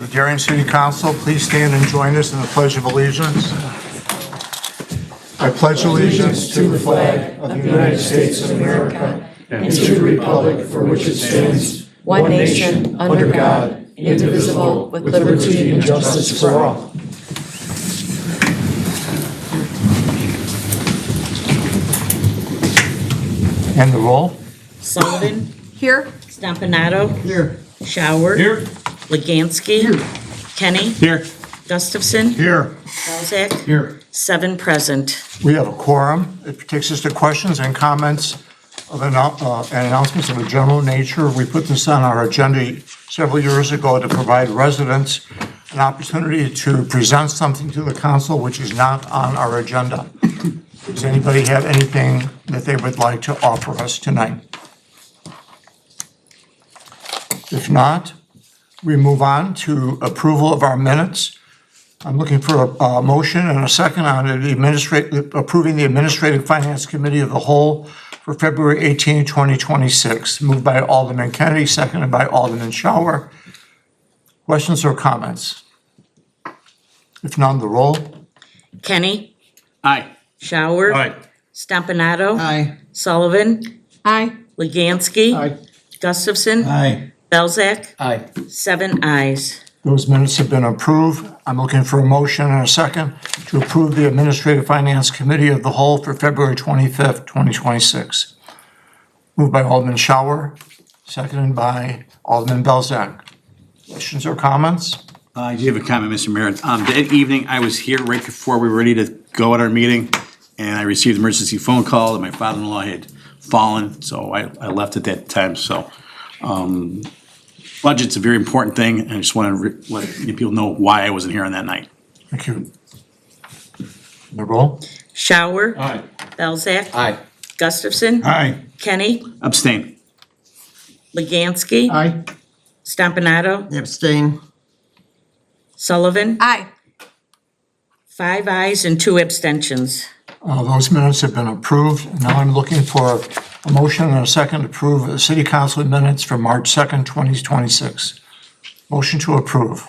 The Darien City Council, please stand and join us in the Pledge of Allegiance. I pledge allegiance to the flag of the United States of America and to the republic for which it stands, one nation, under God, indivisible, with liberty and justice for all. And the roll. Sullivan. Here. Stompanato. Here. Shower. Here. Legansky. Here. Kenny. Here. Gustafson. Here. Belzak. Here. 7 present. We have a quorum. It takes us to questions and comments of and announcements of a general nature. We put this on our agenda several years ago to provide residents an opportunity to present something to the council which is not on our agenda. Does anybody have anything that they would like to offer us tonight? If not, we move on to approval of our minutes. I'm looking for a motion and a second on approving the Administrative Finance Committee of the whole for February 18, 2026. Moved by Alderman Kennedy, seconded by Alderman Shower. Questions or comments? If none, the roll. Kenny. Aye. Shower. Aye. Stompanato. Aye. Sullivan. Aye. Legansky. Aye. Gustafson. Aye. Belzak. Aye. 7 ayes. Those minutes have been approved. I'm looking for a motion and a second to approve the Administrative Finance Committee of the whole for February 25th, 2026. Moved by Alderman Shower, seconded by Alderman Belzak. Questions or comments? I do have a comment, Mr. Mayor. That evening, I was here right before we were ready to go at our meeting, and I received an emergency phone call that my father-in-law had fallen, so I left at that time. So budget's a very important thing, and I just want to let people know why I wasn't here on that night. Thank you. The roll? Shower. Aye. Belzak. Aye. Gustafson. Aye. Kenny. Abstain. Legansky. Aye. Stompanato. Abstain. Sullivan. Aye. 5 ayes and 2 abstentions. Those minutes have been approved. Now I'm looking for a motion and a second to approve the City Council minutes for March 2nd, 2026. Motion to approve.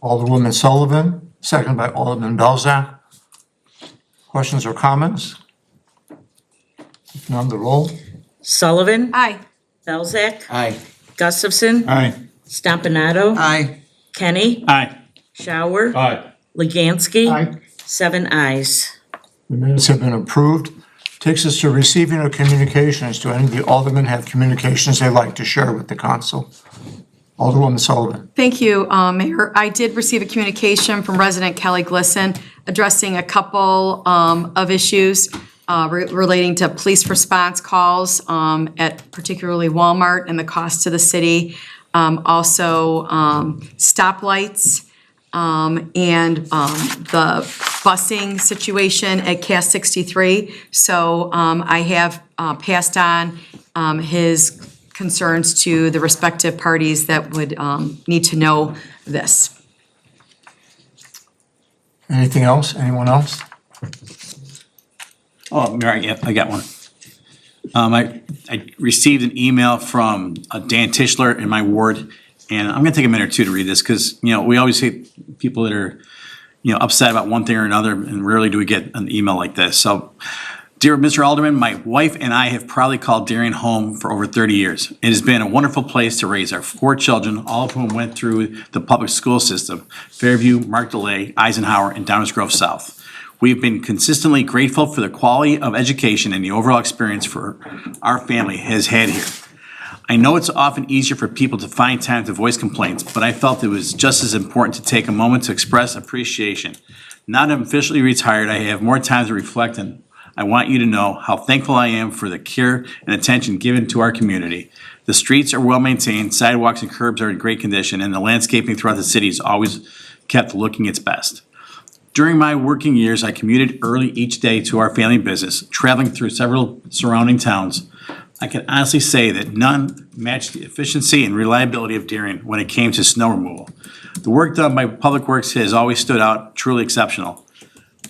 Alderwoman Sullivan, seconded by Alderman Belzak. Questions or comments? If none, the roll. Sullivan. Aye. Belzak. Aye. Gustafson. Aye. Stompanato. Aye. Kenny. Aye. Shower. Aye. Legansky. Aye. 7 ayes. The minutes have been approved. Takes us to receiving of communications. Do any of the aldermen have communications they'd like to share with the council? Alderwoman Sullivan. Thank you, Mayor. I did receive a communication from resident Kelly Glisson addressing a couple of issues relating to police response calls at particularly Walmart and the cost to the city. Also, stoplights and the busing situation at CAS 63. So I have passed on his concerns to the respective parties that would need to know this. Anything else? Anyone else? Oh, Mayor, I got one. I received an email from Dan Tischler in my ward, and I'm gonna take a minute or two to read this, because, we always see people that are, upset about one thing or another, and rarely do we get an email like this. So, dear Mr. Alderman, my wife and I have proudly called Darien home for over 30 years. It has been a wonderful place to raise our 4 children, all of whom went through the public school system: Fairview, Mark DeLay, Eisenhower, and Downers Grove South. We've been consistently grateful for the quality of education and the overall experience for our family has had here. I know it's often easier for people to find time to voice complaints, but I felt it was just as important to take a moment to express appreciation. Now that I'm officially retired, I have more time to reflect, and I want you to know how thankful I am for the care and attention given to our community. The streets are well maintained, sidewalks and curbs are in great condition, and the landscaping throughout the city is always kept looking its best. During my working years, I commuted early each day to our family business, traveling through several surrounding towns. I can honestly say that none matched the efficiency and reliability of Darien when it came to snow removal. The work done by Public Works has always stood out, truly exceptional.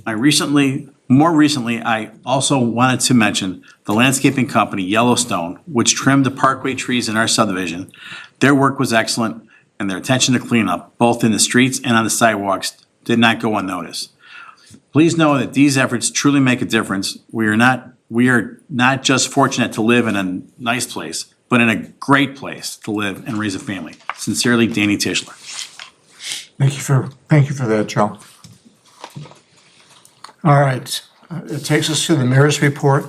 More recently, I also wanted to mention the landscaping company Yellowstone, which trimmed the parkway trees in our subdivision. Their work was excellent, and their attention to cleanup, both in the streets and on the sidewalks, did not go unnoticed. Please know that these efforts truly make a difference. We are not just fortunate to live in a nice place, but in a great place to live and raise a family. Sincerely, Danny Tischler. Thank you for that, Joe. All right, it takes us to the mayor's report.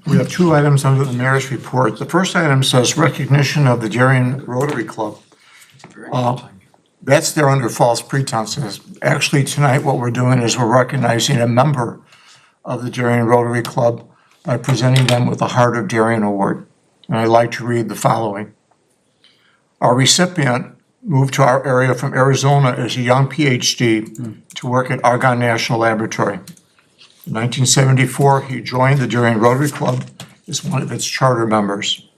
We have two items under the mayor's report. The first item says recognition of the Darien Rotary Club. That's there under false pretenses. Actually, tonight, what we're doing is we're recognizing a member of the Darien Rotary Club by presenting them with the Heart of Darien Award. And I'd like to read the following. Our recipient moved to our area from Arizona as a young PhD to work at Argonne National Laboratory. In 1974, he joined the Darien Rotary Club as one of its charter members.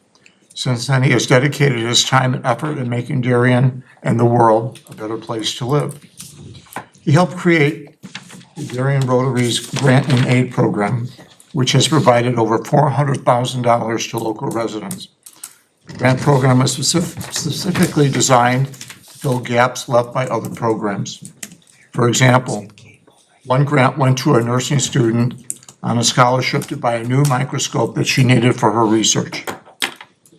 Since then, he has dedicated his time and effort in making Darien and the world a better place to live. He helped create the Darien Rotary's Grant and Aid program, which has provided over $400,000 to local residents. The grant program is specifically designed to fill gaps left by other programs. For example, one grant went to a nursing student on a scholarship to buy a new microscope that she needed for her research.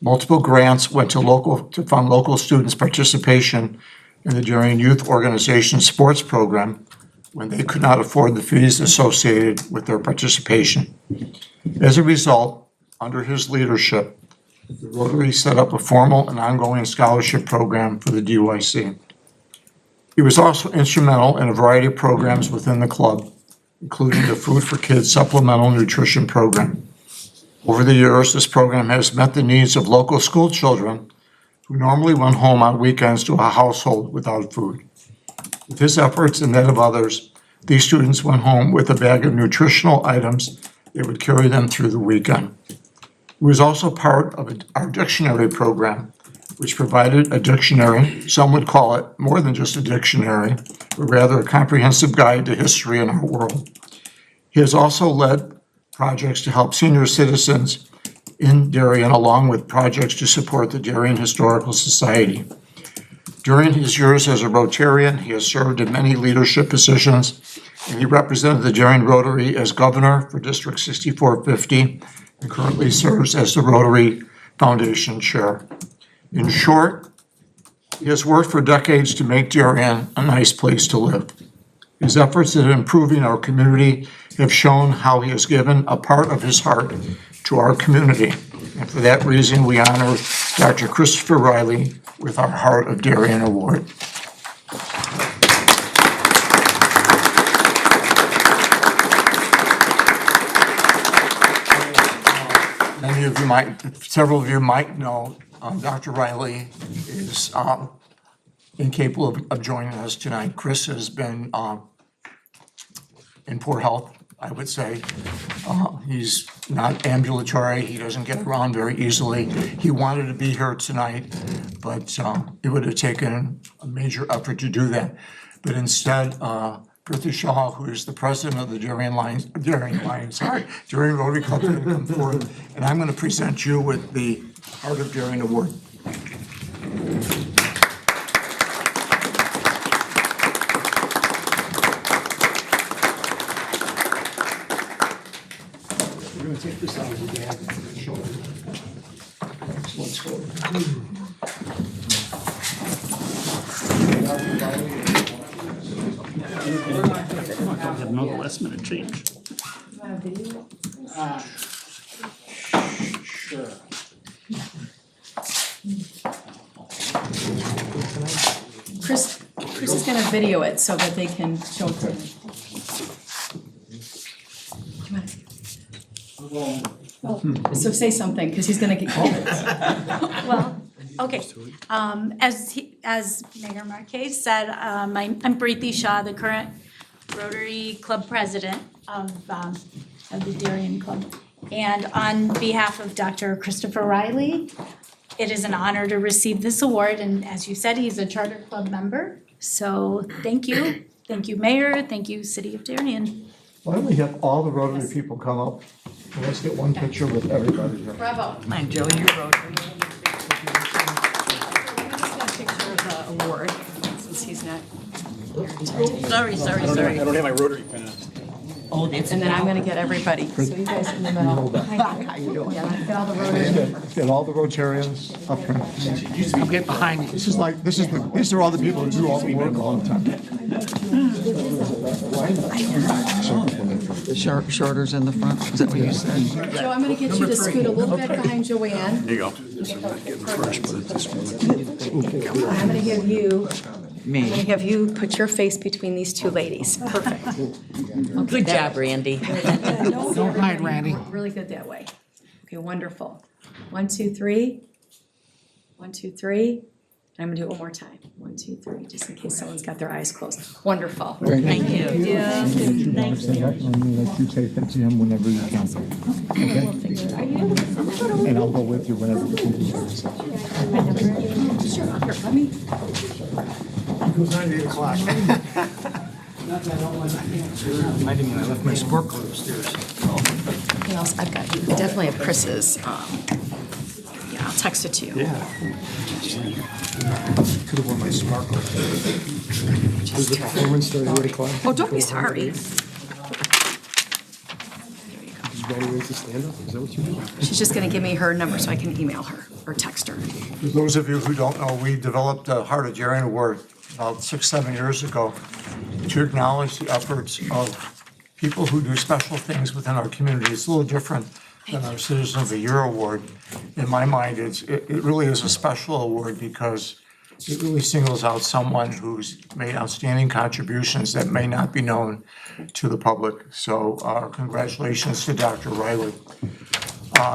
Multiple grants went to fund local students' participation in the Darien Youth Organization sports program when they could not afford the fees associated with their participation. As a result, under his leadership, the Rotary set up a formal and ongoing scholarship program for the DYC. He was also instrumental in a variety of programs within the club, including the Food for Kids Supplemental Nutrition Program. Over the years, this program has met the needs of local school children who normally went home on weekends to a household without food. With his efforts and that of others, these students went home with a bag of nutritional items that would carry them through the weekend. He was also part of our dictionary program, which provided a dictionary, some would call it more than just a dictionary, but rather a comprehensive guide to history in our world. He has also led projects to help senior citizens in Darien, along with projects to support the Darien Historical Society. During his years as a Rotarian, he has served in many leadership positions, and he represented the Darien Rotary as governor for District 6450 and currently serves as the Rotary Foundation Chair. In short, he has worked for decades to make Darien a nice place to live. His efforts at improving our community have shown how he has given a part of his heart to our community. And for that reason, we honor Dr. Christopher Riley with our Heart of Darien Award. Several of you might know, Dr. Riley is incapable of joining us tonight. Chris has been in poor health, I would say. He's not ambulatory. He doesn't get around very easily. He wanted to be here tonight, but it would have taken a major effort to do that. But instead, Bertha Shaw, who is the president of the Darien Rotary Club, is going to come forward, and I'm going to present you with the Heart of Darien Award. We're going to take this out of the bag and show it. Let's go. Have another last minute change. Sure. Chris is gonna video it so that they can show it to him. So say something, because he's gonna get called. Well, okay. As Mayor Marquez said, I'm Preeti Shah, the current Rotary Club president of the Darien Club. And on behalf of Dr. Christopher Riley, it is an honor to receive this award. And as you said, he's a charter club member. So thank you. Thank you, Mayor. Thank you, City of Darien. Why don't we have all the Rotary people come up? And let's get one picture with everybody here. Bravo. Come on, Joe, you're Rotary. picture of the award, since he's not. Sorry. I don't have my rotary pen. Oh, that's. And then I'm gonna get everybody, so you guys in the middle. How you doing? Yeah, get all the Rotary. Get all the Rotarians up front. Get behind me. These are all the people who do all the work all the time. Shorter's in the front, is that what you said? Joe, I'm gonna get you to scoot a little bit behind Joanne. There you go. I'm gonna have you, I'm Me. gonna have you put your face between these two ladies. Perfect. Good job, Randy. Don't hide, Randy. Really good that way. Okay, wonderful. 1, 2, 3. 1, 2, 3. I'm gonna do it one more time. 1, 2, 3, just in case someone's got their eyes closed. Wonderful. Thank you. Thanks. Let you take that to him whenever you can. Okay? And I'll go with you whenever you can. Sure, here, let me. It goes on at 8 o'clock. I left my sport coat upstairs. Anything else? I definitely have Chris's. Yeah, I'll text it to you. Yeah. Could have worn my smart coat. Was the performance start at 8 o'clock? Oh, don't be sorry. Ready to stand up? Is that what you do? She's just gonna give me her number so I can email her or text her. For those of you who don't know, we developed a Heart of Darien Award about 6, 7 years ago to acknowledge the efforts of people who do special things within our community. It's a little different than our Citizen of the Year Award. In my mind, it really is a special award because it really singles out someone who's made outstanding contributions that may not be known to the public. So congratulations to Dr. Riley.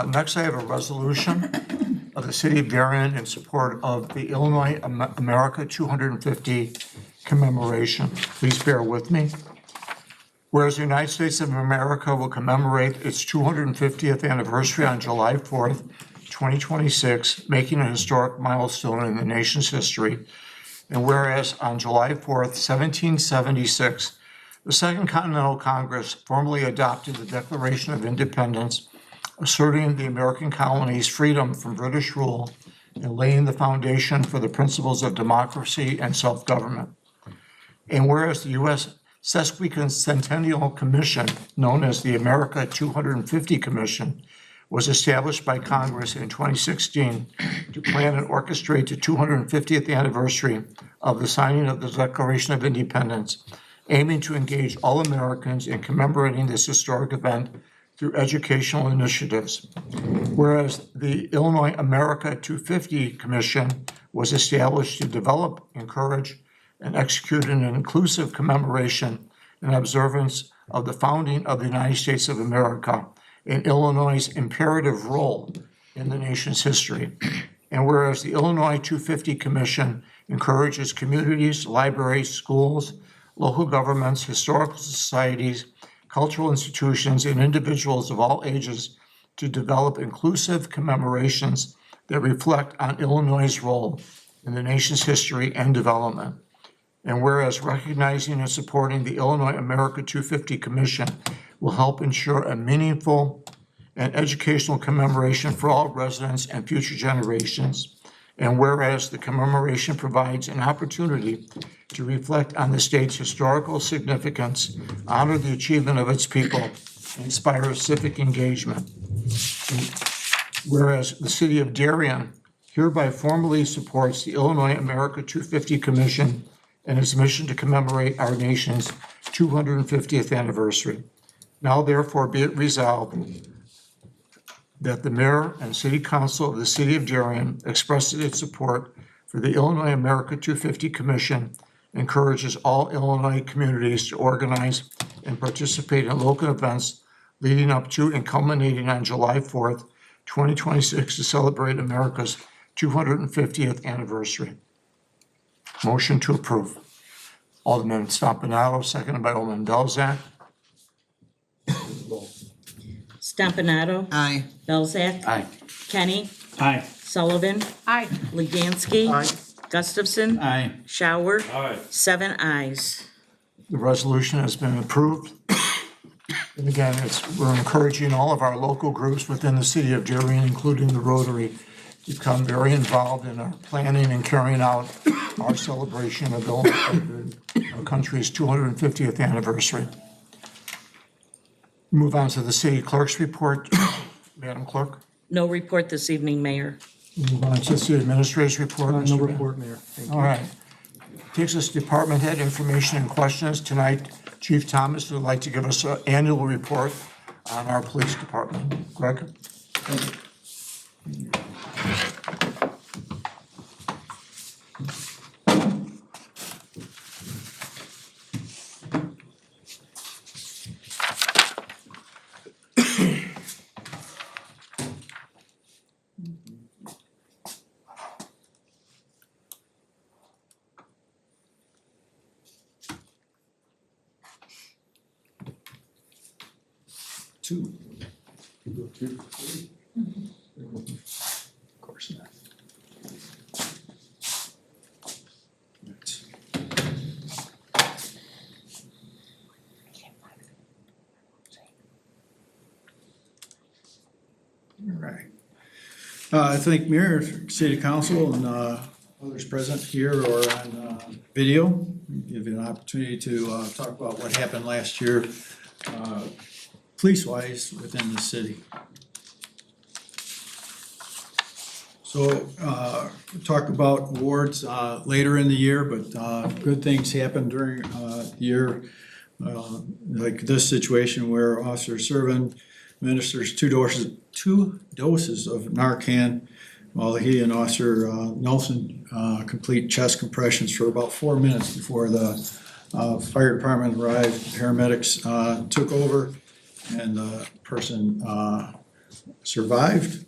Next, I have a resolution of the City of Darien in support of the Illinois America 250 commemoration. Please bear with me. Whereas the United States of America will commemorate its 250th anniversary on July 4th, 2026, making a historic milestone in the nation's history. And whereas on July 4th, 1776, the Second Continental Congress formally adopted the Declaration of Independence, asserting the American colonies' freedom from British rule and laying the foundation for the principles of democracy and self-government. And whereas the U.S. Sesquicentennial Commission, known as the America 250 Commission, was established by Congress in 2016 to plan and orchestrate the 250th anniversary of the signing of the Declaration of Independence, aiming to engage all Americans in commemorating this historic event through educational initiatives. Whereas the Illinois America 250 Commission was established to develop, encourage, and execute an inclusive commemoration and observance of the founding of the United States of America and Illinois' imperative role in the nation's history. And whereas the Illinois 250 Commission encourages communities, libraries, schools, local governments, historical societies, cultural institutions, and individuals of all ages to develop inclusive commemorations that reflect on Illinois' role in the nation's history and development. And whereas recognizing and supporting the Illinois America 250 Commission will help ensure a meaningful and educational commemoration for all residents and future generations. And whereas the commemoration provides an opportunity to reflect on the state's historical significance, honor the achievement of its people, and inspire civic engagement. And whereas the City of Darien hereby formally supports the Illinois America 250 Commission and its mission to commemorate our nation's 250th anniversary. Now therefore be it resolved that the mayor and city council of the City of Darien expresses its support for the Illinois America 250 Commission, encourages all Illinois communities to organize and participate in local events leading up to and culminating on July 4th, 2026 to celebrate America's 250th anniversary. Motion to approve. Alderman Stompanato, seconded by Alderman Belzak. Stompanato. Aye. Belzak. Aye. Kenny. Aye. Sullivan. Aye. Legansky. Gustafson. Aye. Shower. 7 ayes. The resolution has been approved. And again, we're encouraging all of our local groups within the City of Darien, including the Rotary, become very involved in our planning and carrying out our celebration of our country's 250th anniversary. Move on to the city clerk's report. Madam Clerk. No report this evening, Mayor. Move on to the city administrator's report. No Mr. report, Mayor. Thank you. All right. Takes us to department head information and questions. Tonight, Chief Thomas would like to give us an annual report on our police department. Greg? Two. Of course not. All right. I thank Mayor, City Council, and others present here or on video. Give you an opportunity to talk about what happened last year, police-wise within the city. So, we'll talk about awards later in the year, but good things happened during the year. Like this situation where Officer Servin administers two doses of Narcan while he and Officer Nelson complete chest compressions for about 4 minutes before the fire department arrived. Paramedics took over and the person survived.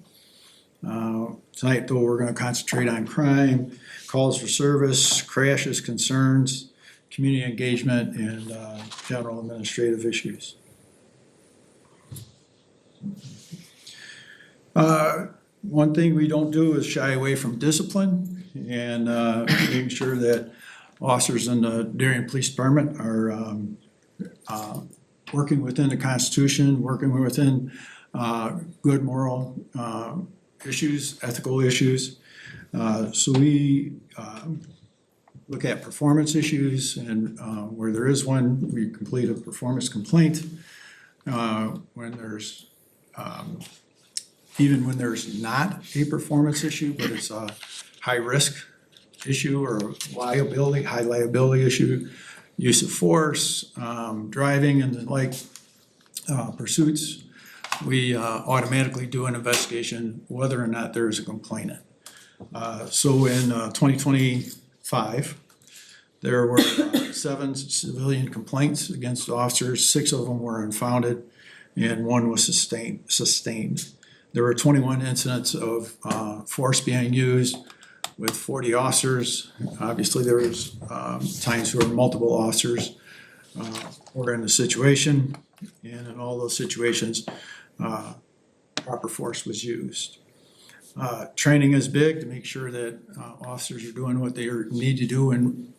Tonight, though, we're going to concentrate on crime, calls for service, crashes, concerns, community engagement, and general administrative issues. One thing we don't do is shy away from discipline and making sure that officers in the Darien Police Department are working within the Constitution, working within good moral issues, ethical issues. So we look at performance issues, and where there is one, we complete a performance complaint. When there's even when there's not a performance issue, but it's a high risk issue or liability, high liability issue, use of force, driving and the like, pursuits, we automatically do an investigation whether or not there is a complainant. So in 2025, there were 7 civilian complaints against officers. 6 of them were unfounded, and 1 was sustained. There were 21 incidents of force being used with 40 officers. Obviously, there was times where multiple officers were in the situation, and in all those situations, proper force was used. Training is big to make sure that officers are doing what they need to do in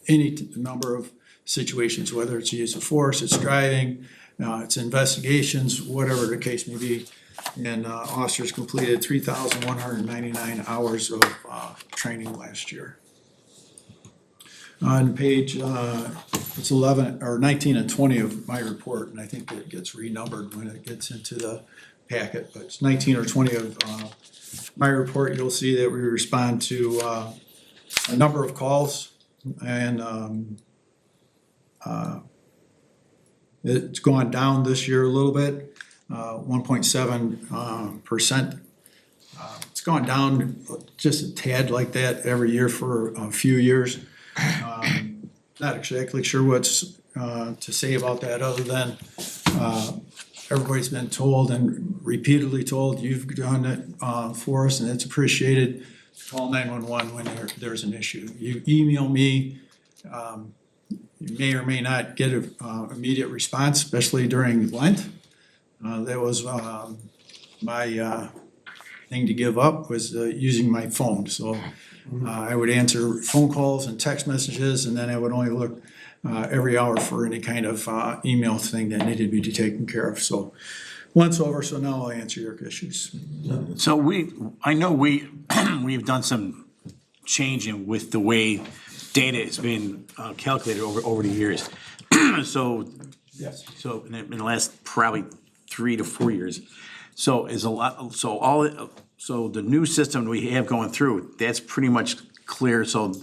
any number of situations, whether it's use of force, it's driving, it's investigations, whatever the case may be. And officers completed 3,199 hours of training last year. On page, it's 11 or 19 and 20 of my report, and I think it gets renumbered when it gets into the packet, but it's 19 or 20 of my report. You'll see that we respond to a number of calls, and it's gone down this year a little bit. 1.7%. It's gone down just a tad like that every year for a few years. Not exactly sure what's to say about that other than everybody's been told and repeatedly told, you've done it for us and it's appreciated. Call 911 when there's an issue. You email me. You may or may not get an immediate response, especially during Lent. That was my thing to give up, was using my phone. So I would answer phone calls and text messages, and then I would only look every hour for any kind of email thing that needed to be taken care of. So once over, so now I'll answer your issues. So I know we've done some changing with the way data has been calculated over the years. So, Yes. so in the last probably 3 to 4 years. So so the new system we have going through, that's pretty much clear. So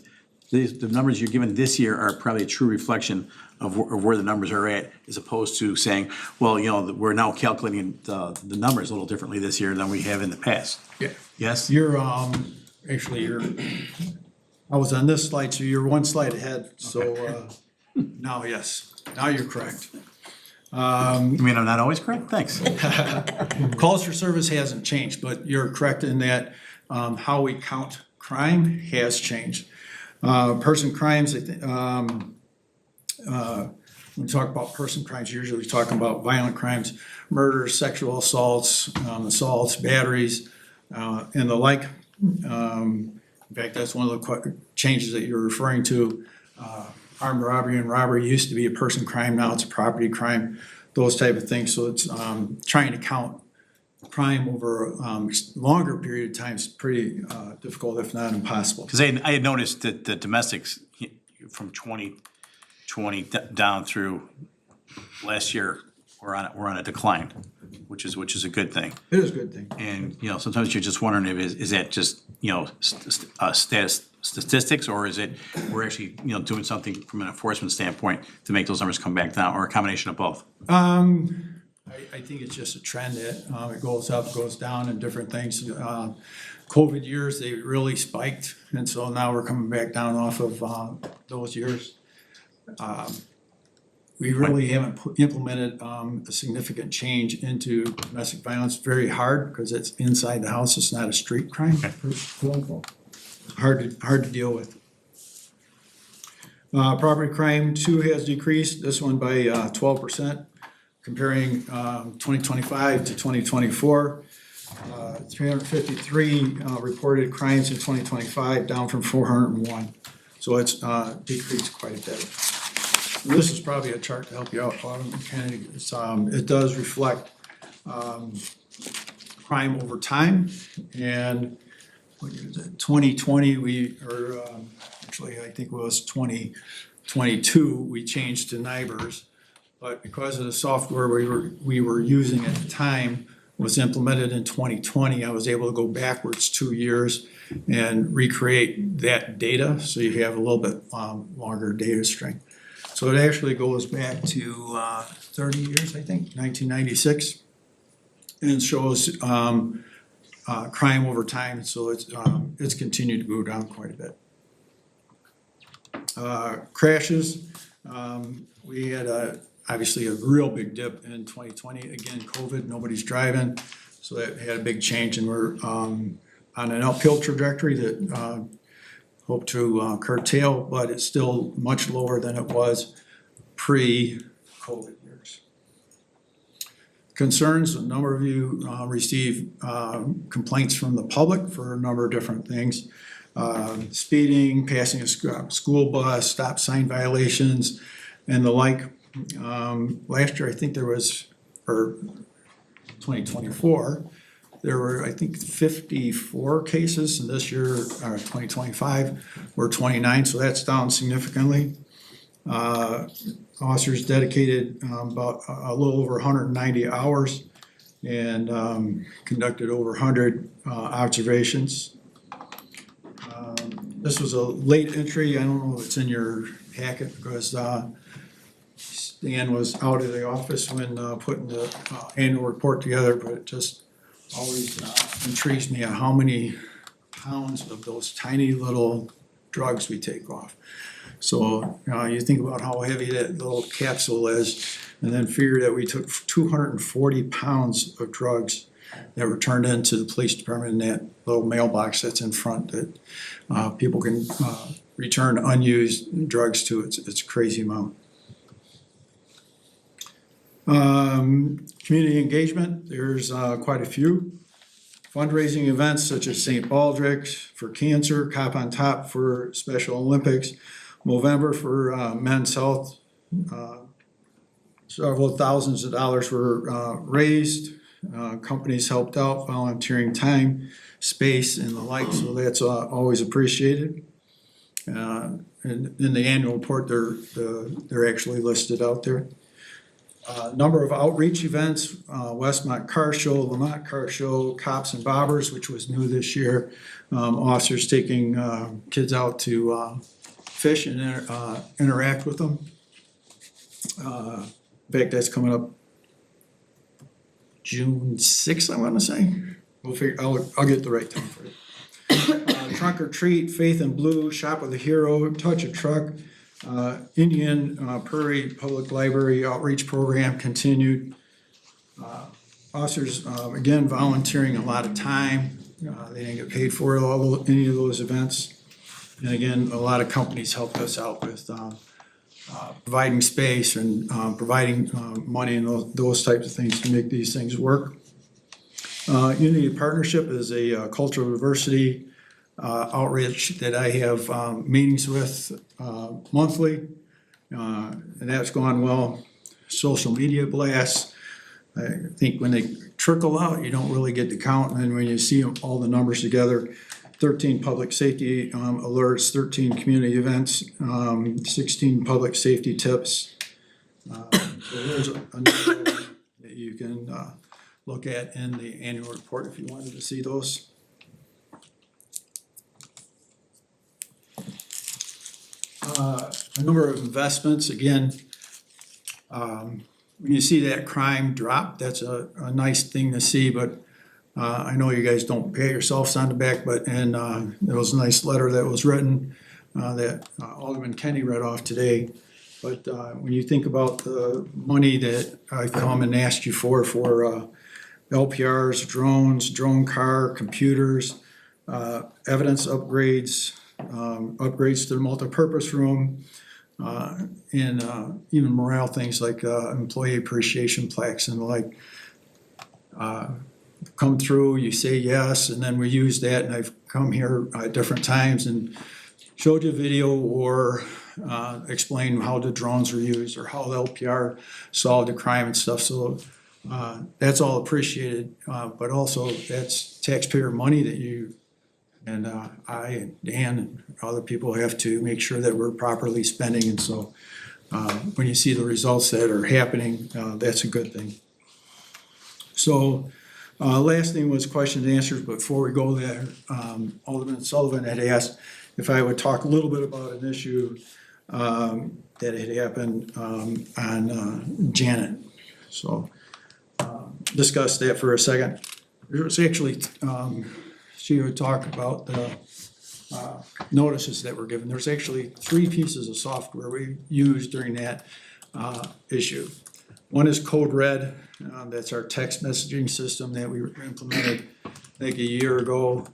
the numbers you're given this year are probably a true reflection of where the numbers are at, as opposed to saying, well, we're now calculating the numbers a little differently this year than we have in the past. Yeah. Yes? You're, actually, I was on this slide, so you're one slide ahead, so, now, yes, now you're correct. You mean I'm not always correct? Thanks. Calls for service hasn't changed, but you're correct in that, how we count crime has changed. Person crimes, when we talk about person crimes, you're usually talking about violent crimes, murders, sexual assaults, batteries, and the like. In fact, that's one of the changes that you're referring to. Armed robbery and robbery used to be a person crime, now it's a property crime, those type of things. So it's trying to count crime over a longer period of time is pretty difficult, if not impossible. Because I had noticed that the domestics from 2020 down through last year were on a decline, which is a good thing. It is a good thing. And sometimes you're just wondering if is that just statistics, or is it we're actually doing something from an enforcement standpoint to make those numbers come back down, or a combination of both? I think it's just a trend that it goes up, goes down, and different things. COVID years, they really spiked, and so now we're coming back down off of those years. We really haven't implemented a significant change into domestic violence very hard, because it's inside the house, it's not a street crime. Hard to deal with. Property crime too has decreased, this one by 12%, comparing 2025 to 2024. 353 reported crimes in 2025, down from 401. So it's decreased quite a bit. This is probably a chart to help you out, Autumn and Kennedy. It does reflect crime over time, and 2020 actually I think it was 2022 we changed to NIBRS, but because of the software we were using at the time was implemented in 2020, I was able to go backwards 2 years and recreate that data, so you have a little bit longer data string. So it actually goes back to 30 years, I think, 1996, and shows crime over time. So it's continued to go down quite a bit. Crashes, we had obviously a real big dip in 2020. Again, COVID, nobody's driving, so that had a big change, and we're on an uphill trajectory that hope to curtail, but it's still much lower than it was pre-COVID years. Concerns, a number of you receive complaints from the public for a number of different things. Speeding, passing a school bus, stop sign violations, and the like. Last year, I think there was, or 2024, there were, I think, 54 cases, and this year, 2025, were 29, so that's down significantly. Officers dedicated about a little over 190 hours and conducted over 100 observations. This was a late entry. I don't know if it's in your packet, because Stan was out of the office when putting the annual report together, but it just always intrigues me on how many pounds of those tiny little drugs we take off. So you think about how heavy that little capsule is, and then figure that we took 240 pounds of drugs that were turned into the police department in that little mailbox that's in front that people can return unused drugs to. It's a crazy amount. Community engagement, there's quite a few. Fundraising events such as St. Baldrick's for cancer, Cop on Top for Special Olympics, Movember for Men's Health. Several thousands of dollars were raised. companies helped out, volunteering time, space, and the like, so that's always appreciated. And in the annual report, they're actually listed out there. Number of outreach events, Westmont Car Show, Lamont Car Show, Cops and Bobbers, which was new this year. Officers taking kids out to fish and interact with them. In fact, that's coming up June 6th, I want to say. We'll figure. I'll get the right time for it. Trunk or Treat, Faith and Blue, Shop with a Hero, Touch a Truck, Indian Prairie Public Library Outreach Program continued. Officers, again, volunteering a lot of time. They didn't get paid for any of those events. And again, a lot of companies helped us out with providing space and providing money and those types of things to make these things work. Unity Partnership is a cultural diversity outreach that I have meetings with monthly, and that's gone well. Social media blasts, I think when they trickle out, you don't really get the count, and then when you see all the numbers together, 13 public safety alerts, 13 community events, 16 public safety tips. So there's a number that you can look at in the annual report if you wanted to see those. A number of investments, again, when you see that crime drop, that's a nice thing to see, but I know you guys don't pat yourselves on the back, but there was a nice letter that was written that Alderman Kenny read off today. But when you think about the money that I've come and asked you for LPRs, drones, drone car, computers, evidence upgrades, upgrades to the multipurpose room, and even morale things like employee appreciation plaques and the like. Come through, you say yes, and then we use that, and I've come here at different times and showed you a video or explained how the drones were used or how the LPR solved the crime and stuff, so that's all appreciated, but also that's taxpayer money that you and I and Dan and other people have to make sure that we're properly spending, and so when you see the results that are happening, that's a good thing. So last thing was questions and answers, but before we go there, Alderman Sullivan had asked if I would talk a little bit about an issue that had happened on Janet. So discuss that for a second. There was actually, she would talk about the notices that were given. There's actually 3 pieces of software we used during that issue. One is Code Red. That's our text messaging system that we implemented like a year ago.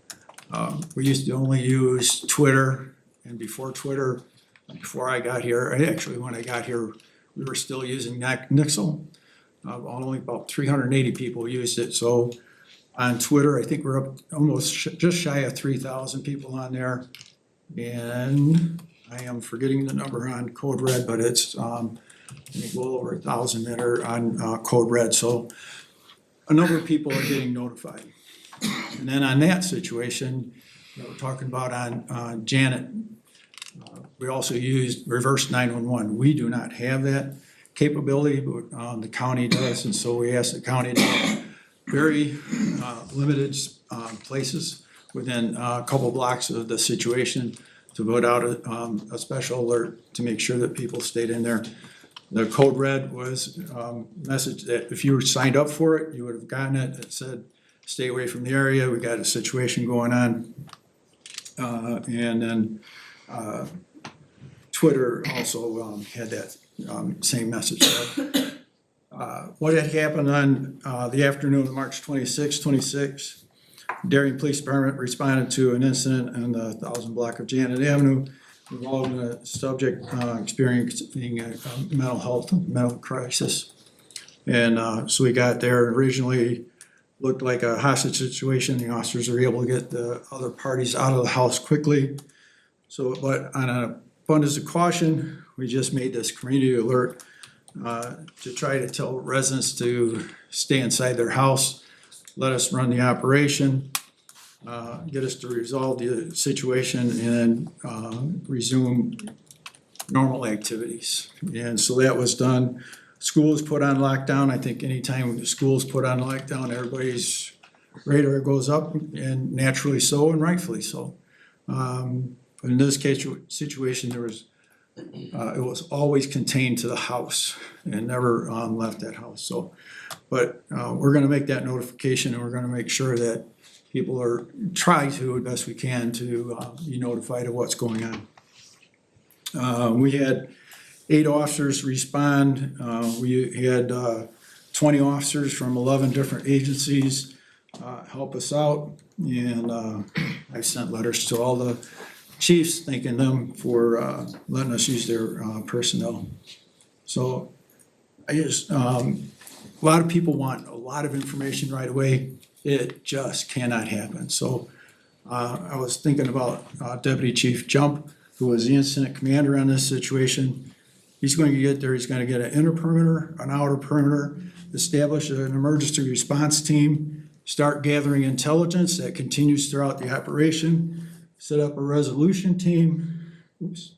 We used to only use Twitter, and before Twitter, before I got here, actually when I got here, we were still using Nixle. Only about 380 people used it. So on Twitter, I think we're up almost just shy of 3,000 people on there. And I am forgetting the number on Code Red, but it's I think well over 1,000 that are on Code Red, so a number of people are getting notified. And then on that situation, we're talking about on Janet, we also used reverse 911. We do not have that capability, but the county does, and so we asked the county to very limited places within a couple blocks of the situation to put out a special alert to make sure that people stayed in there. The Code Red was a message that if you were signed up for it, you would have gotten it. It said, stay away from the area, we got a situation going on. And then Twitter also had that same message. So, what had happened on the afternoon of March 26, Darien Police Department responded to an incident on the 1000 block of Janet Avenue involving a subject experiencing a mental crisis. And so we got there. Originally looked like a hostage situation. The officers were able to get the other parties out of the house quickly. So, but on an abundance of caution, we just made this community alert to try to tell residents to stay inside their house, let us run the operation, get us to resolve the situation and resume normal activities. And so that was done. School was put on lockdown. I think anytime the school's put on lockdown, everybody's radar goes up, and naturally so and rightfully so. But in this case, situation, there was, it was always contained to the house and never left that house. So, but we're gonna make that notification, and we're gonna make sure that people are, try to, as best we can, to be notified of what's going on. We had 8 officers respond. We had 20 officers from 11 different agencies help us out. And I sent letters to all the chiefs thanking them for letting us use their personnel. So I just, a lot of people want a lot of information right away. It just cannot happen. So I was thinking about Deputy Chief Jump, who was the incident commander on this situation. He's going to get there, he's gonna get an inner perimeter, an outer perimeter, establish an emergency response team, start gathering intelligence that continues throughout the operation, set up a resolution team. Oops.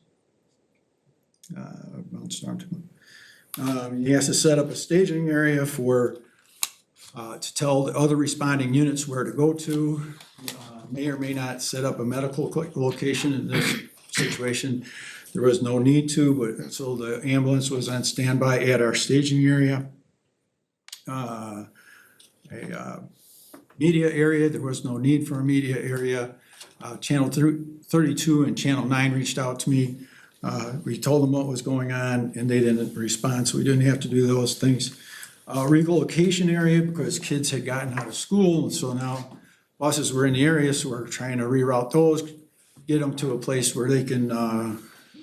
He has to set up a staging area for, to tell the other responding units where to go to. May or may not set up a medical location in this situation. There was no need to, but so the ambulance was on standby at our staging area. Media area, there was no need for a media area. Channel 32 and Channel 9 reached out to me. We told them what was going on and they didn't respond, so we didn't have to do those things. Relocation area, because kids had gotten out of school, and so now buses were in the area, so we're trying to reroute those, get them to a place where they can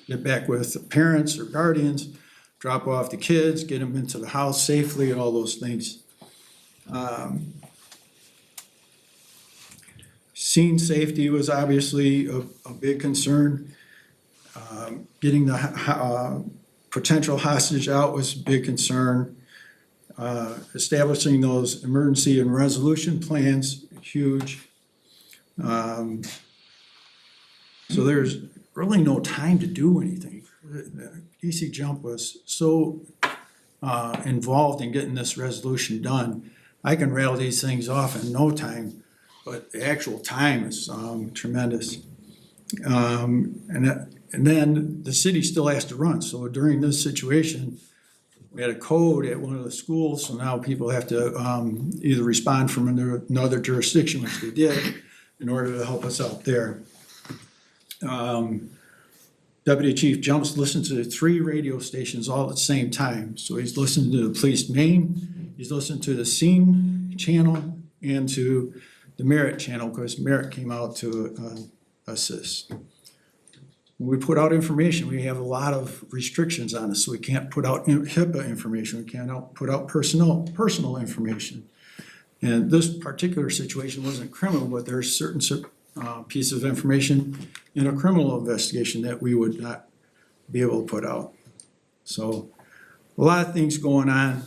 get back with parents or guardians, drop off the kids, get them into the house safely, and all those things. Scene safety was obviously a big concern. Getting the potential hostage out was a big concern. Establishing those emergency and resolution plans, huge. So there's really no time to do anything. DC Jump was so involved in getting this resolution done. I can rattle these things off in no time, but the actual time is tremendous. And then the city still has to run. So during this situation, we had a code at one of the schools, so now people have to either respond from another jurisdiction, which they did, in order to help us out there. Deputy Chief Jumps listened to 3 radio stations all at the same time. So he's listening to the police main, he's listening to the scene channel, and to the Merit channel, because Merit came out to assist. When we put out information, we have a lot of restrictions on us, so we can't put out HIPAA information, we can't put out personal information. And this particular situation wasn't criminal, but there's certain piece of information in a criminal investigation that we would not be able to put out. So a lot of things going on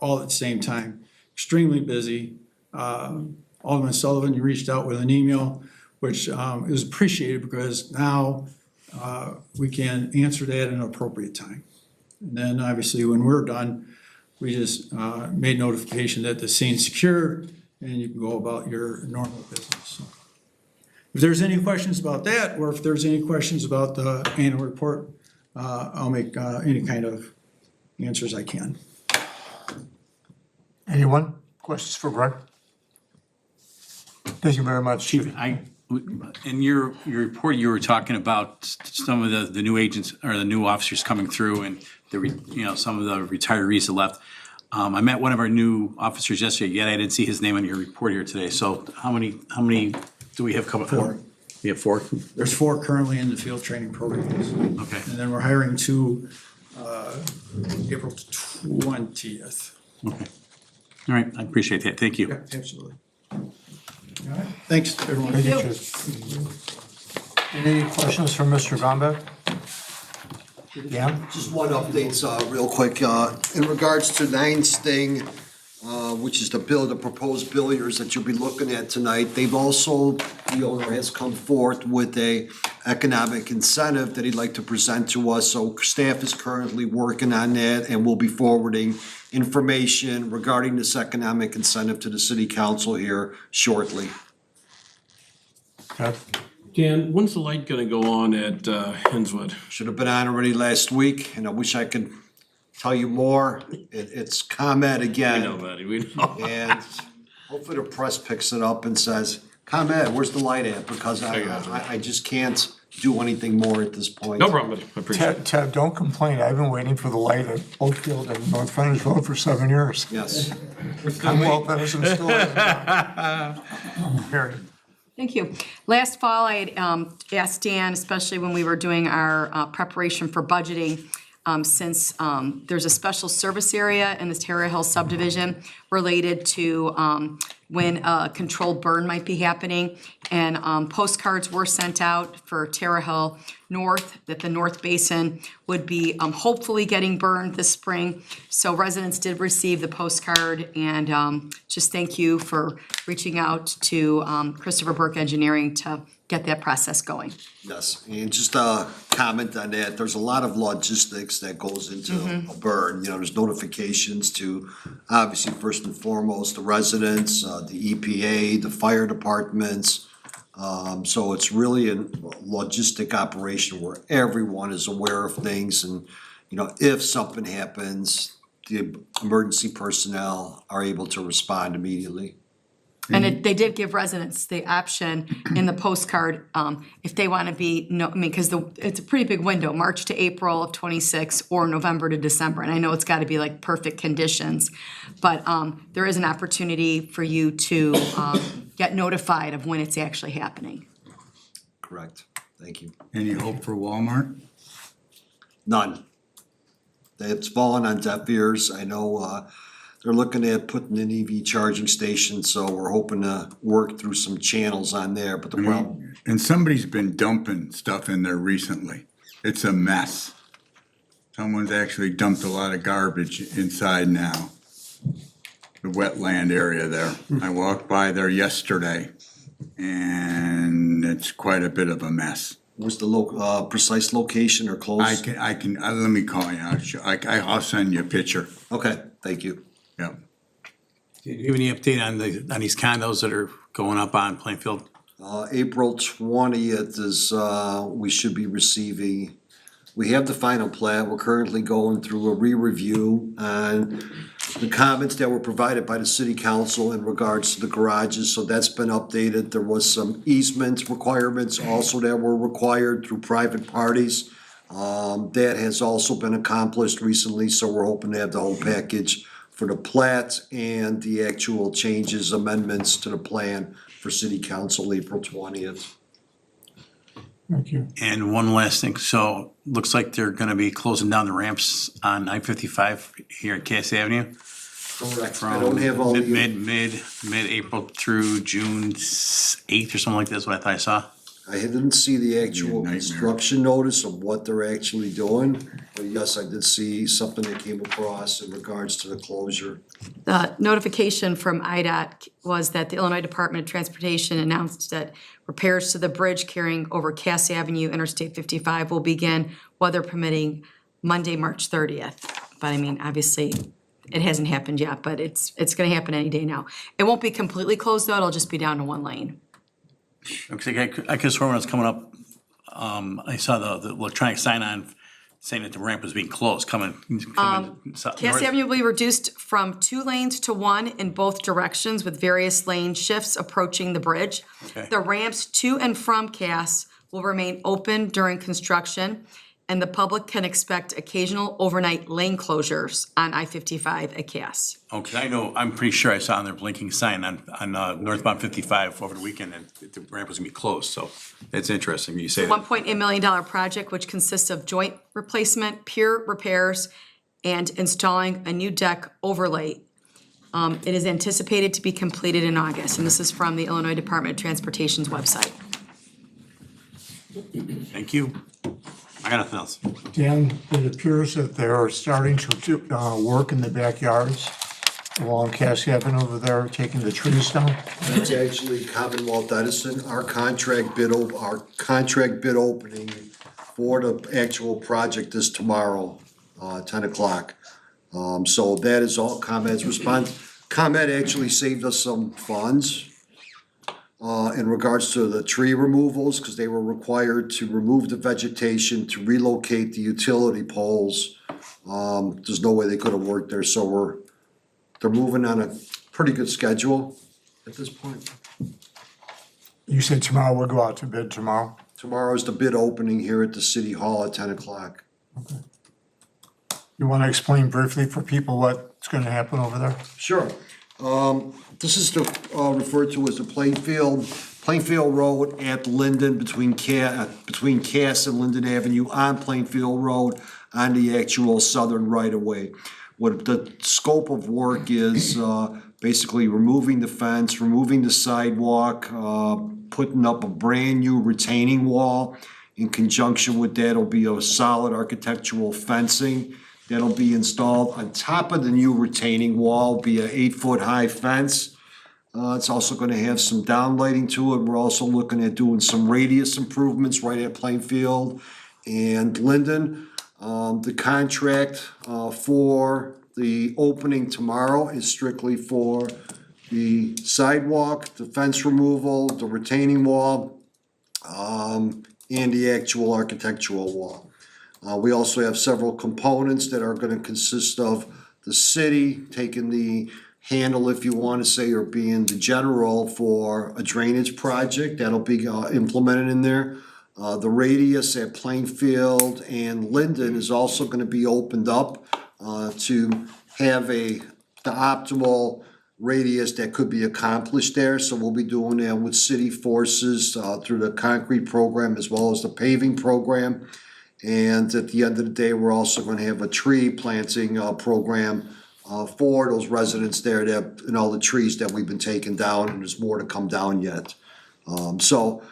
all at the same time, extremely busy. Alderman Sullivan, you reached out with an email, which is appreciated because now we can answer that in an appropriate time. And then obviously when we're done, we just made notification that the scene's secure and you can go about your normal business. So if there's any questions about that, or if there's any questions about the annual report, I'll make any kind of answers I can. Anyone? Questions for Greg? Thank you very much, Chief. In your report, you were talking about some of the new agents or the new officers coming through and some of the retirees that left. I met one of our new officers yesterday, yet I didn't see his name on your report here today. So how many do we have coming? 4. We have 4? There's 4 currently in the field training programs. Okay. And then we're hiring 2 April 20th. Okay. All right, I appreciate that. Thank you. Yeah, absolutely. All right, thanks, everyone. Thank you, Chief. Any questions from Mr. Gombeck? Dan? Just one update, real quick, in regards to Nine's thing, which is the proposed billiards that you'll be looking at tonight. They've also, the owner has come forth with a economic incentive that he'd like to present to us. So staff is currently working on that, and we'll be forwarding information regarding this economic incentive to the city council here shortly. Okay. Dan, when's the light gonna go on at Henswood? Should have been on already last week, and I wish I could tell you more. It's ComEd I again. know, buddy, we know. And hopefully the press picks it up and says, ComEd, where's the light at? Because I just can't do anything more at this point. No problem, buddy, I appreciate it. Ted, don't complain. I've been waiting for the light at Oakfield and North Frontage Road for 7 years. Yes. I'm well, that is still. Period. Thank you. Last fall, I had asked Dan, especially when we were doing our preparation for budgeting, since there's a special service area in this Terra Hill subdivision related to when a controlled burn might be happening. And postcards were sent out for Terra Hill North, that the North Basin would be hopefully getting burned this spring. So residents did receive the postcard, and just thank you for reaching out to Christopher Burke Engineering to get that process going. Yes, and just a comment on that, there's a lot of logistics that goes into a burn. You know, there's notifications to, obviously, first and foremost, the residents, the EPA, the fire departments. So it's really a logistic operation where everyone is aware of things, and, you know, if something happens, the emergency personnel are able to respond immediately. And they did give residents the option in the postcard, if they want to be, because it's a pretty big window, March to April of '26 or November to December. And I know it's got to be like perfect conditions, but there is an opportunity for you to get notified of when it's actually happening. Correct. Thank you. Any hope for Walmart? None. It's fallen on deaf ears. I know, they're looking at putting in EV charging stations, so we're hoping to work through some channels on there, but the problem, And somebody's been dumping stuff in there recently. It's a mess. Someone's actually dumped a lot of garbage inside now. The wetland area there. I walked by there yesterday, and it's quite a bit of a mess. what's the precise location or close? I can, let me call you, I'll send you a picture. Okay, thank you. Yeah. Do you have any update on these condos that are going up on Plainfield? April 20th is, we should be receiving, we have the final plat. We're currently going through a re-review on the comments that were provided by the city council in regards to the garages, so that's been updated. There was some easement requirements also that were required through private parties. That has also been accomplished recently, so we're hoping to have the whole package for the plat and the actual changes, amendments to the plan for city council April 20th. Thank you. And one last thing, so looks like they're gonna be closing down the ramps on I-55 here at Cass Avenue. Correct. I don't have all the. Mid-April through June 8th or something like that is what I thought I saw. I didn't see the actual Nightmare. construction notice of what they're actually doing, but yes, I did see something that came across in regards to the closure. The notification from IDOT was that the Illinois Department of Transportation announced that repairs to the bridge carrying over Cass Avenue Interstate 55 will begin, weather permitting, Monday, March 30th. But I mean, obviously, it hasn't happened yet, but it's gonna happen any day now. It won't be completely closed though, it'll just be down to one lane. Looks like I could swear when I was coming up, I saw the electronic sign on saying that the ramp was being closed, coming Cass Avenue will be reduced from 2 lanes to 1 in both directions with various lane shifts approaching the bridge. Okay. The ramps to and from Cass will remain open during construction, and the public can expect occasional overnight lane closures on I-55 at Cass. Okay, I know, I'm pretty sure I saw on their blinking sign on northbound 55 over the weekend and the ramp was gonna be closed, so that's interesting, you say that. $1.8 million project, which consists of joint replacement, pier repairs, and installing a new deck overlay. It is anticipated to be completed in August, and this is from the Illinois Department of Transportation's website. Thank you. I got nothing else. Dan, it appears that they're starting to work in the backyards along Cass Avenue over there, taking the trees down. It's actually Commonwealth Edison. Our contract bid opening for the actual project is tomorrow, 10 o'clock. So that is all ComEd's response. ComEd actually saved us some funds in regards to the tree removals, because they were required to remove the vegetation, to relocate the utility poles. There's no way they could have worked there, so they're moving on a pretty good schedule at this point. You said tomorrow we'll go out to bid tomorrow? Tomorrow is the bid opening here at the City Hall at 10 o'clock. You want to explain briefly for people what's going to happen over there? Sure. This is referred to as the Plainfield Road at Linden, between Cass and Linden Avenue on Plainfield Road on the actual southern right-of-way. What the scope of work is, basically removing the fence, removing the sidewalk, putting up a brand-new retaining wall. In conjunction with that will be a solid architectural fencing that'll be installed. On top of the new retaining wall, be an 8-foot-high fence. It's also gonna have some downlighting to it. We're also looking at doing some radius improvements right at Plainfield and Linden. The contract for the opening tomorrow is strictly for the sidewalk, the fence removal, the retaining wall, and the actual architectural wall. We also have several components that are gonna consist of the city taking the handle, if you wanna say, or being the general for a drainage project that'll be implemented in there. The radius at Plainfield and Linden is also gonna be opened up to have the optimal radius that could be accomplished there. So we'll be doing that with city forces through the concrete program as well as the paving program. And at the end of the day, we're also gonna have a tree planting program for those residents there and all the trees that we've been taking down, and there's more to come down yet. So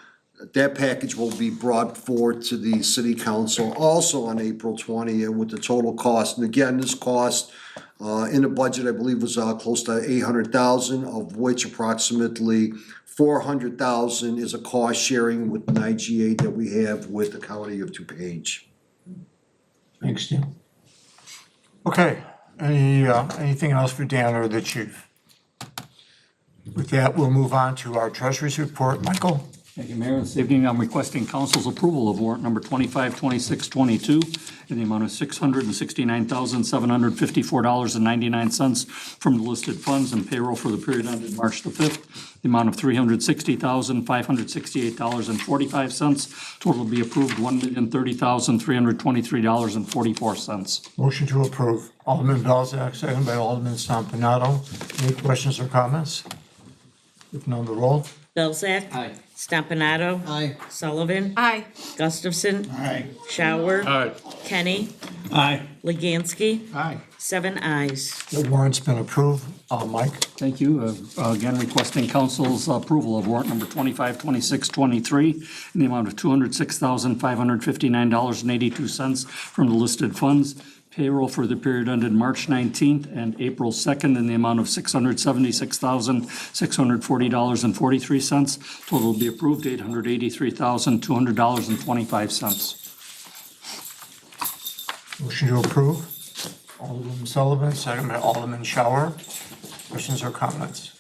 that package will be brought forward to the city council also on April 20th with the total cost. And again, this cost in the budget, I believe, was close to $800,000, of which approximately $400,000 is a cost sharing with an IGA that we have with the county of DuPage. Thanks, Dan. Okay, anything else for Dan or the chief? With that, we'll move on to our treasurer's report. Michael? Thank you, Mayor. This evening, I'm requesting council's approval of warrant number 252622 in the amount of $669,754.99 from the listed funds and payroll for the period ended March the 5th. The amount of $360,568.45. Total be approved, $1,030,323.44. Motion to approve. Alderman Belzak, second by Alderman Stompanato. Any questions or comments? If none, the roll. Belzak. Aye. Stompanato. Aye. Sullivan. Aye. Gustafson. Aye. Shower. Aye. Kenny. Aye. Legansky. Aye. 7 ayes. The warrant's been approved. Mike? Thank you. Again, requesting council's approval of warrant number 252623 in the amount of $206,559.82 from the listed funds. Payroll for the period ended March 19th and April 2nd in the amount of $676,640.43. Total will be approved, $883,200.25. Motion to approve. Alderman Sullivan, second by Alderman Shower. Questions or comments?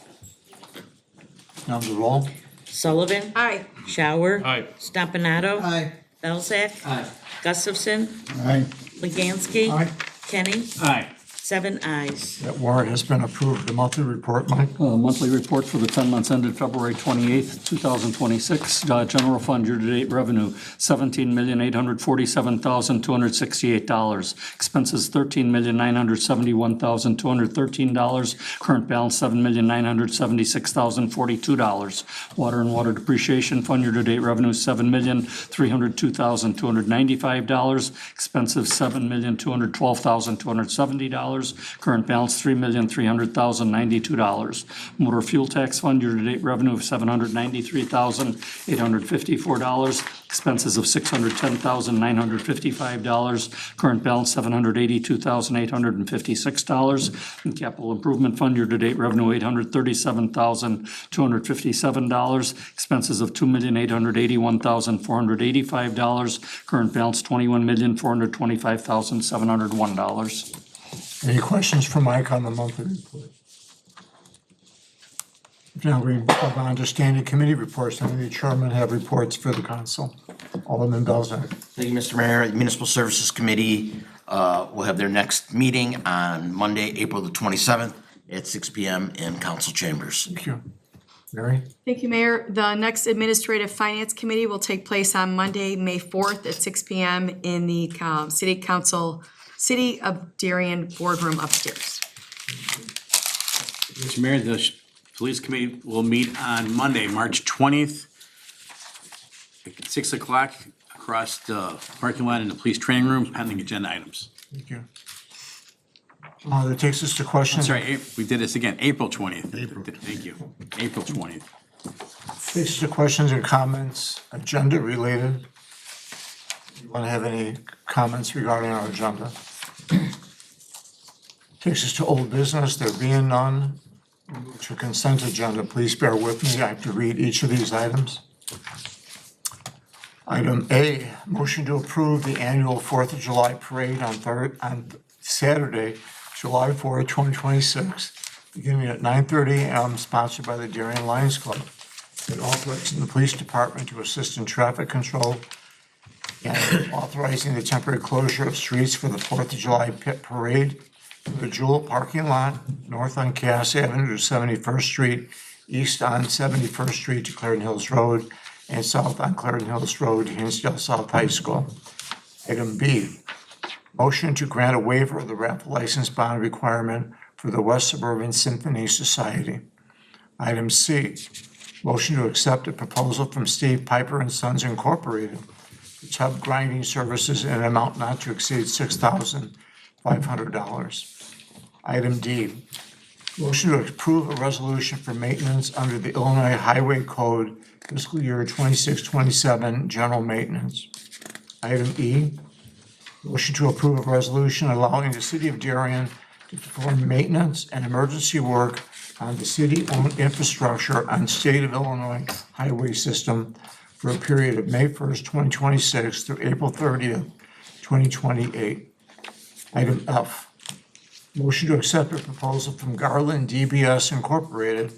None, the roll. Sullivan. Aye. Shower. Aye. Stompanato. Aye. Belzak. Aye. Gustafson. Aye. Legansky. Aye. Kenny. Aye. 7 ayes. That warrant has been approved. The monthly report, Mike? Monthly report for the 10 months ended February 28th, 2026. General fund year-to-date revenue, $17,847,268. Expenses, $13,971,213. Current balance, $7,976,042. Water and water depreciation fund year-to-date revenue, $7,302,295. Expenses, $7,212,270. current balance $3,300,092. Motor fuel tax fund, year-to-date revenue of $793,854, expenses of $610,955, current balance $782,856. And capital improvement fund, year-to-date revenue $837,257, expenses of $2,881,485, current balance $21,425,701. Any questions for Mike on the monthly report? If not, we move on to standing committee reports. Any of the chairman have reports for the council? Alderman Belzak. Thank you, Mr. Mayor. The Municipal Services Committee will have their next meeting on Monday, April the 27th at 6 p.m. in council chambers. Thank you. Mary? Thank you, Mayor. The next Administrative Finance Committee will take place on Monday, May 4th at 6 p.m. in the City of Darien boardroom upstairs. Mr. Mayor, the Police Committee will meet on Monday, March 20th at 6 o'clock across the parking lot in the police training room, pending agenda items. Thank you. That takes us to questions. Sorry, we did this again, April 20th. Thank you, April 20th. Takes us to questions and comments, agenda related. You want to have any comments regarding our agenda? Takes us to old business, there being none. Move to consent agenda, please bear with me, I have to read each of these items. Item A, motion to approve the annual 4th of July parade on Saturday, July 4th, 2026, beginning at 9:30 a.m., sponsored by the Darien Lions Club. It authorizing the police department to assist in traffic control and authorizing the temporary closure of streets for the 4th of July parade, the Jewel parking lot, north on Cass Avenue to 71st Street, east on 71st Street to Clarendon Hills Road, and south on Clarendon Hills Road, Hinsdale South High School. Item B, motion to grant a waiver of the raffle license bond requirement for the West Suburban Symphony Society. Item C, motion to accept a proposal from Steve Piper and Sons Incorporated for tub grinding services in an amount not to exceed $6,500. Item D, motion to approve a resolution for maintenance under the Illinois Highway Code fiscal year 26-27 general maintenance. Item E, motion to approve a resolution allowing the city of Darien to perform maintenance and emergency work on the city-owned infrastructure on state of Illinois highway system for a period of May 1st, 2026 through April 30th, 2028. Item F, motion to accept a proposal from Garland DBS Incorporated,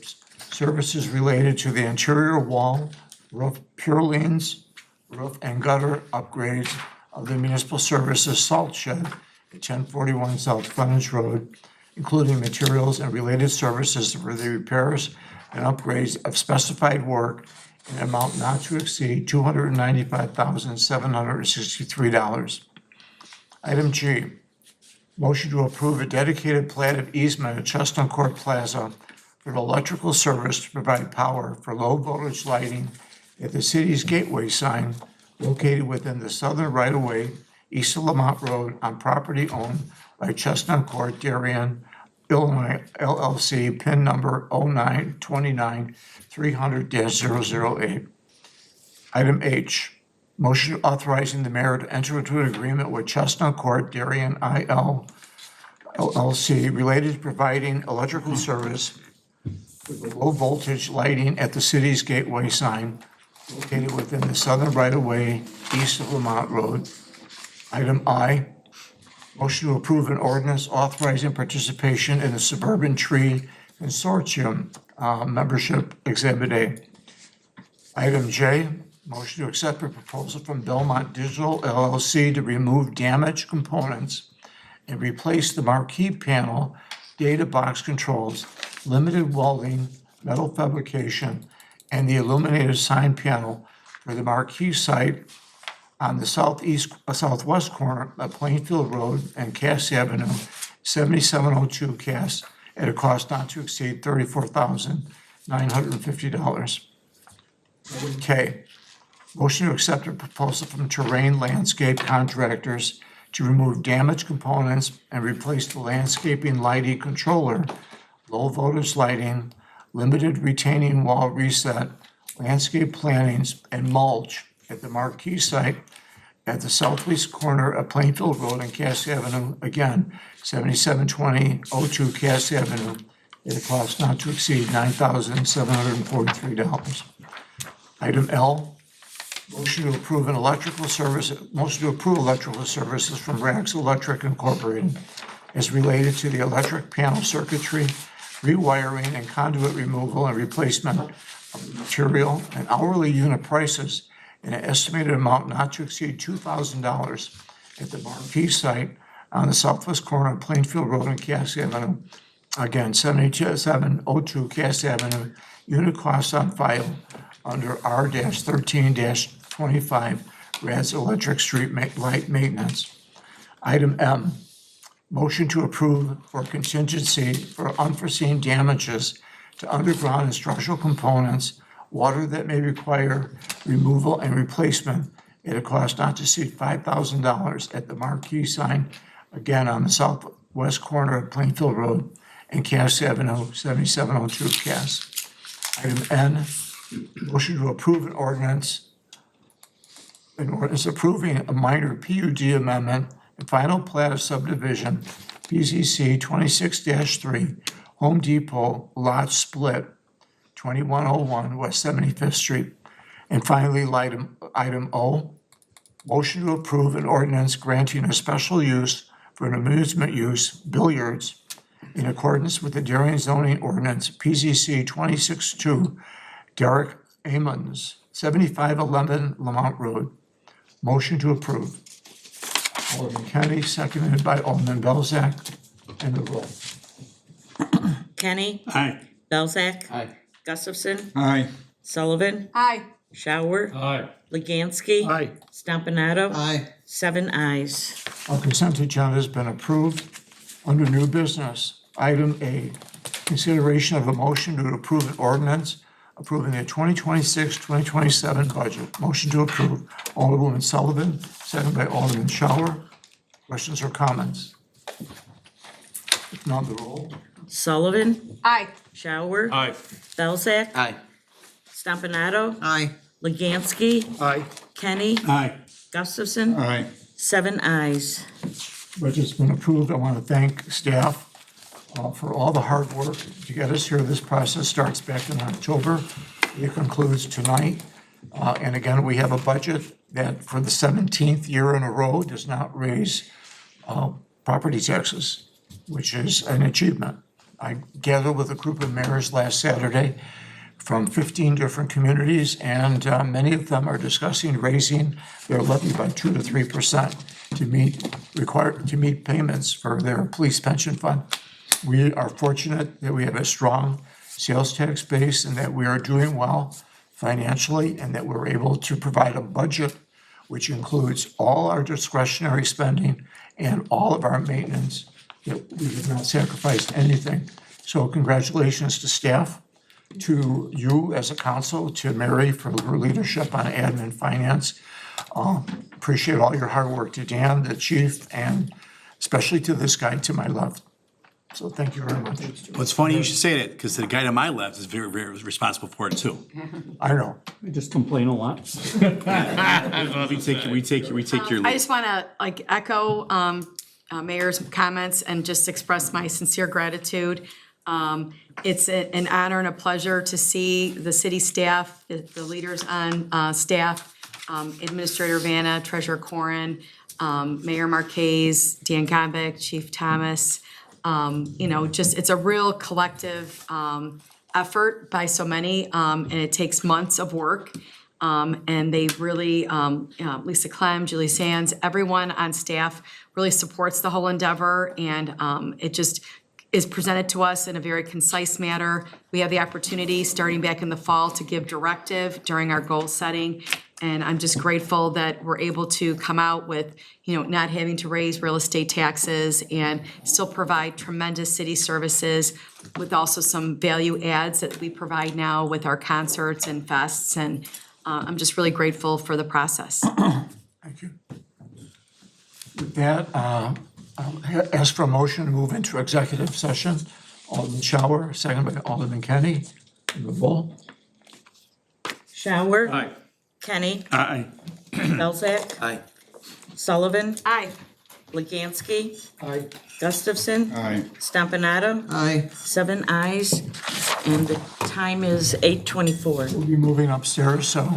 services related to the interior wall, roof purlines, roof and gutter upgrades of the municipal services salt shed at 1041 South Frontage Road, including materials and related services for the repairs and upgrades of specified work in an amount not to exceed $295,763. Item G, motion to approve a dedicated plat of easement at Chestnut Court Plaza for the electrical service to provide power for low voltage lighting at the city's gateway sign located within the southern right-of-way east of Lamont Road on property owned by Chestnut Court, Darien, Illinois LLC, PIN number 0929-300-008. Item H, motion authorizing the mayor to enter into an agreement with Chestnut Court, Darien IL LLC related to providing electrical service for the low voltage lighting at the city's gateway sign located within the southern right-of-way east of Lamont Road. Item I, motion to approve an ordinance authorizing participation in the Suburban Tree Consortium membership Exhibit A. Item J, motion to accept a proposal from Belmont Digital LLC to remove damaged components and replace the marquee panel, data box controls, limited welding, metal fabrication, and the illuminated sign panel for the marquee site on the southwest corner of Plainfield Road and Cass Avenue, 7702 Cass, at a cost not to exceed $34,950. K, motion to accept a proposal from Terrain Landscape Contractors to remove damaged components and replace the landscaping lighting controller, low voltage lighting, limited retaining wall reset, landscape plantings, and mulch at the Marquee site at the southwest corner of Plainfield Road and Cass Avenue, again, 772002 Cass Avenue, at a cost not to exceed $9,743. Item L, motion to approve electrical services from Rax Electric Incorporated as related to the electric panel circuitry, rewiring, and conduit removal and replacement of the material and hourly unit prices in an estimated amount not to exceed $2,000 at the Marquee site on the southwest corner of Plainfield Road and Cass Avenue. Again, 7702 Cass Avenue, unit cost on file under R-13-25, RAS Electric Street Light Maintenance. Item M, motion to approve for contingency for unforeseen damages to underground and structural components, water that may require removal and replacement at a cost not to exceed $5,000 at the Marquee sign, again on the southwest corner of Plainfield Road and Cass Avenue, 7702 Cass. Item N, motion to approve an ordinance approving a minor PUD amendment and final plat of subdivision, PZC 26-3, Home Depot lot split, 2101 West 75th Street. And finally, item O, motion to approve an ordinance granting a special use for an amusement use, billiards, in accordance with the Darien zoning ordinance, PZC 26-2, Derek Amons, 7511 Lamont Road. Motion to approve. Alderman Kenny, seconded by Alderman Belzak, and the roll. Kenny? Aye. Belzak? Aye. Gustafson? Aye. Sullivan? Aye. Shower? Aye. Leganski? Aye. Stompanato? Aye. 7 ayes. Our consent agenda has been approved. Under new business, item A, consideration of a motion to approve an ordinance approving the 2026-2027 budget. Motion to approve. Alderwoman Sullivan, second by Alderman Shower. Questions or comments? If not, the roll. Sullivan? Aye. Shower? Aye. Belzak? Aye. Stompanato? Aye. Leganski? Aye. Kenny? Aye. Gustafson? Aye. 7 ayes. Budget's been approved. I want to thank staff for all the hard work to get us here. This process starts back in October. It concludes tonight. And again, we have a budget that for the 17th year in a row does not raise property taxes, which is an achievement. I gathered with a group of mayors last Saturday from 15 different communities, and many of them are discussing raising their levy by 2 to 3% to meet payments for their police pension fund. We are fortunate that we have a strong sales tax base and that we are doing well financially and that we're able to provide a budget which includes all our discretionary spending and all of our maintenance, that we did not sacrifice anything. So congratulations to staff, to you as a council, to Mary for her leadership on admin and finance. Appreciate all your hard work, to Dan, the chief, and especially to this guy to my left. So thank you very much. Well, it's funny you should say that, because the guy to my left is very, very responsible for it too. I know. I just complain a lot. We take your I lead. just want to echo Mayor's comments and just express my sincere gratitude. It's an honor and a pleasure to see the city staff, the leaders on staff, Administrator Vanna, Treasurer Corrin, Mayor Marquez, Dan Gombeck, Chief Thomas. Just it's a real collective effort by so many, and it takes months of work. And they really, Lisa Clem, Julie Sands, everyone on staff really supports the whole endeavor, and it just is presented to us in a very concise manner. We have the opportunity, starting back in the fall, to give directive during our goal setting. And I'm just grateful that we're able to come out with, not having to raise real estate taxes and still provide tremendous city services with also some value adds that we provide now with our concerts and fests. And I'm just really grateful for the process. Thank you. With that, I'll ask for a motion to move into executive session. Alderman Shower, second by Alderman Kenny. The roll. Shower. Aye. Kenny. Aye. Belzak. Aye. Sullivan. Aye. Leganski. Aye. Gustafson. Aye. Stompanato. Aye. 7 ayes, and the time is 8:24. We'll be moving upstairs, so